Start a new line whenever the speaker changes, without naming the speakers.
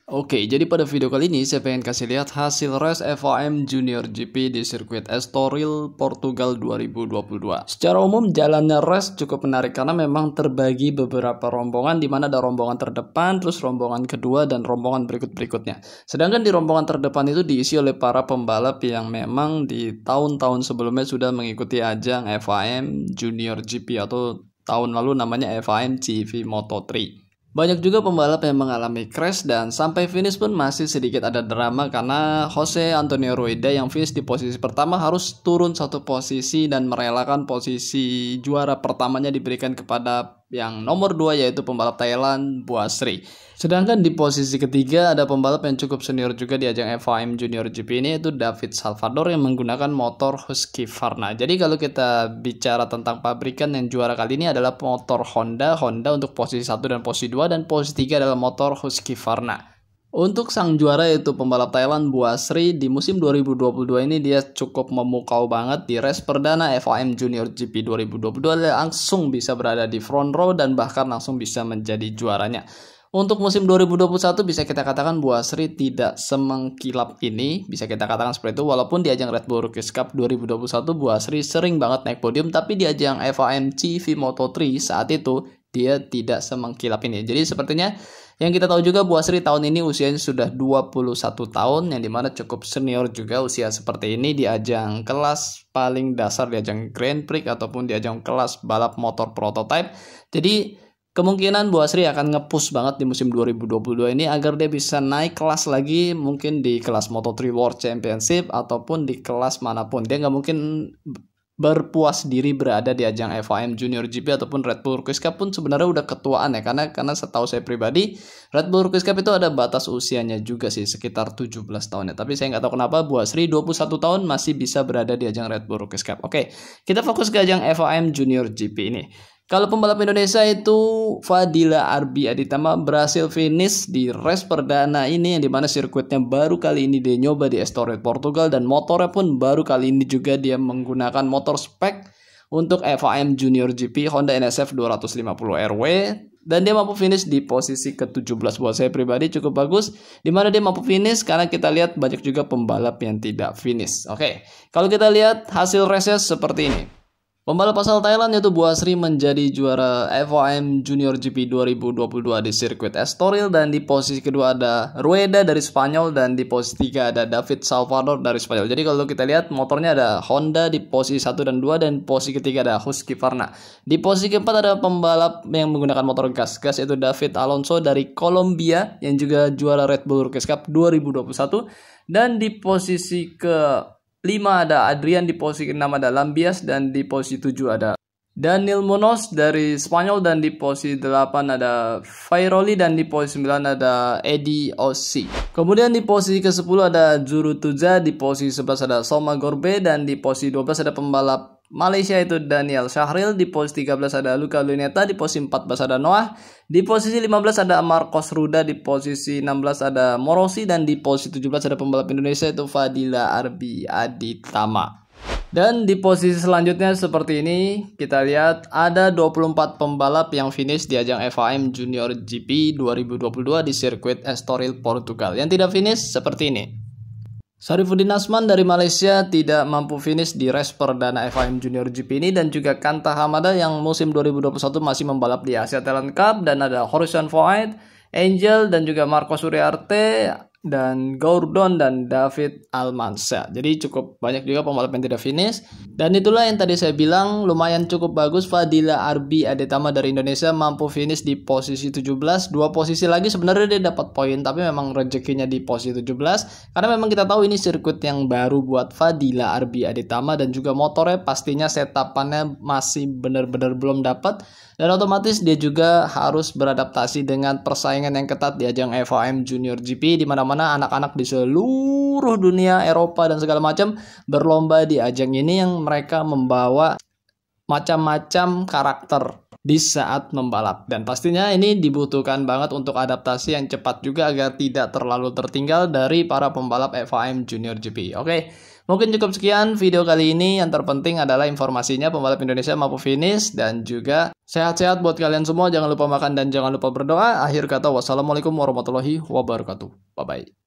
Oke, jadi pada video kali ini saya pengen kasih lihat hasil race FIM Junior GP di sirkuit Estoril, Portugal 2022. Secara umum jalannya race cukup menarik karena memang terbagi beberapa rombongan di mana ada rombongan terdepan, terus rombongan kedua dan rombongan berikut-berikutnya. Sedangkan di rombongan terdepan itu diisi oleh para pembalap yang memang di tahun-tahun sebelumnya sudah mengikuti ajang FIM Junior GP atau tahun lalu namanya FIM CV Moto3. Banyak juga pembalap yang mengalami crash dan sampai finish pun masih sedikit ada drama karena Jose Antonio Rueda yang finish di posisi pertama harus turun satu posisi dan merelakan posisi juara pertamanya diberikan kepada yang nomor 2 yaitu pembalap Thailand Boasri. Sedangkan di posisi ketiga ada pembalap yang cukup senior juga di ajang FIM Junior GP ini yaitu David Salvador yang menggunakan motor Husqvarna. Jadi kalau kita bicara tentang pabrikan yang juara kali ini adalah motor Honda untuk posisi 1 dan posisi 2 dan posisi 3 adalah motor Husqvarna. Untuk sang juara yaitu pembalap Thailand Boasri di musim 2022 ini dia cukup memukau banget di race perdana FIM Junior GP 2022 langsung bisa berada di front row dan bahkan langsung bisa menjadi juaranya. Untuk musim 2021 bisa kita katakan Boasri tidak semengkilap ini, bisa kita katakan seperti itu walaupun di ajang Red Bull Rookies Cup 2021 Boasri sering banget naik podium tapi di ajang FIM CV Moto3 saat itu dia tidak semengkilap ini. Jadi sepertinya yang kita tahu juga Boasri tahun ini usianya sudah 21 tahun yang dimana cukup senior juga usia seperti ini di ajang kelas paling dasar di ajang Grand Prix ataupun di ajang kelas balap motor prototype. Jadi kemungkinan Boasri akan nge-push banget di musim 2022 ini agar dia bisa naik kelas lagi mungkin di kelas Moto3 World Championship ataupun di kelas manapun. Dia nggak mungkin berpuas diri berada di ajang FIM Junior GP ataupun Red Bull Rookies Cup pun sebenarnya udah ketuaan ya karena setahu saya pribadi Red Bull Rookies Cup itu ada batas usianya juga sih sekitar 17 tahun ya. Tapi saya nggak tahu kenapa Boasri 21 tahun masih bisa berada di ajang Red Bull Rookies Cup. Oke, kita fokus ke ajang FIM Junior GP ini. Kalau pembalap Indonesia itu Fadila Arbi Aditama berhasil finish di race perdana ini yang dimana sirkuitnya baru kali ini dia nyoba di Estoril Portugal dan motornya pun baru kali ini juga dia menggunakan motor spek untuk FIM Junior GP Honda NSF 250 RW dan dia mampu finish di posisi ke-17. Buat saya pribadi cukup bagus dimana dia mampu finish karena kita lihat banyak juga pembalap yang tidak finish. Oke, kalau kita lihat hasil race-nya seperti ini. Pembalap asal Thailand yaitu Boasri menjadi juara FIM Junior GP 2022 di sirkuit Estoril dan di posisi kedua ada Rueda dari Spanyol dan di posisi 3 ada David Salvador dari Spanyol. Jadi kalau kita lihat motornya ada Honda di posisi 1 dan 2 dan posisi ketiga ada Husqvarna. Di posisi keempat ada pembalap yang menggunakan motor gas yaitu David Alonso dari Kolombia yang juga juara Red Bull Rookies Cup 2021 dan di posisi ke 5 ada Adrian, di posisi 6 ada Lambias dan di posisi 7 ada Daniel Munoz dari Spanyol dan di posisi 8 ada Fairoli dan di posisi 9 ada Eddie Ossi. Kemudian di posisi ke-10 ada Zuru Tuza, di posisi 11 ada Soma Gorbe dan di posisi 12 ada pembalap Malaysia itu Daniel Syahril, di posisi 13 ada Luca Luneta, di posisi 14 ada Noah, di posisi 15 ada Marcos Ruda, di posisi 16 ada Morosi dan di posisi 17 ada pembalap Indonesia itu Fadila Arbi Aditama. Dan di posisi selanjutnya seperti ini kita lihat ada 24 pembalap yang finish di ajang FIM Junior GP 2022 di sirkuit Estoril Portugal. Yang tidak finish seperti ini. Sarifuddin Asman dari Malaysia tidak mampu finish di race perdana FIM Junior GP ini dan juga Kanta Hamada yang musim 2021 masih membalap di Asia Talent Cup dan ada Horizon Void, Angel dan juga Marco Suriarte dan Gordon dan David Almansa. Jadi cukup banyak juga pembalap yang tidak finish dan itulah yang tadi saya bilang lumayan cukup bagus Fadila Arbi Aditama dari Indonesia mampu finish di posisi 17. Dua posisi lagi sebenarnya dia dapat poin tapi memang rezekinya di posisi 17 karena memang kita tahu ini sirkuit yang baru buat Fadila Arbi Aditama dan juga motornya pastinya setapannya masih benar-benar belum dapat dan otomatis dia juga harus beradaptasi dengan persaingan yang ketat di ajang FIM Junior GP di mana-mana anak-anak di seluruh dunia Eropa dan segala macam berlomba di ajang ini yang mereka membawa macam-macam karakter di saat membalap dan pastinya ini dibutuhkan banget untuk adaptasi yang cepat juga agar tidak terlalu tertinggal dari para pembalap FIM Junior GP. Oke, Mungkin cukup sekian video kali ini. Yang terpenting adalah informasinya pembalap Indonesia mampu finish. Dan juga sehat-sehat buat kalian semua. Jangan lupa makan dan jangan lupa berdoa. Akhir kata, wassalamualaikum warahmatullahi wabarakatuh. Bye-bye.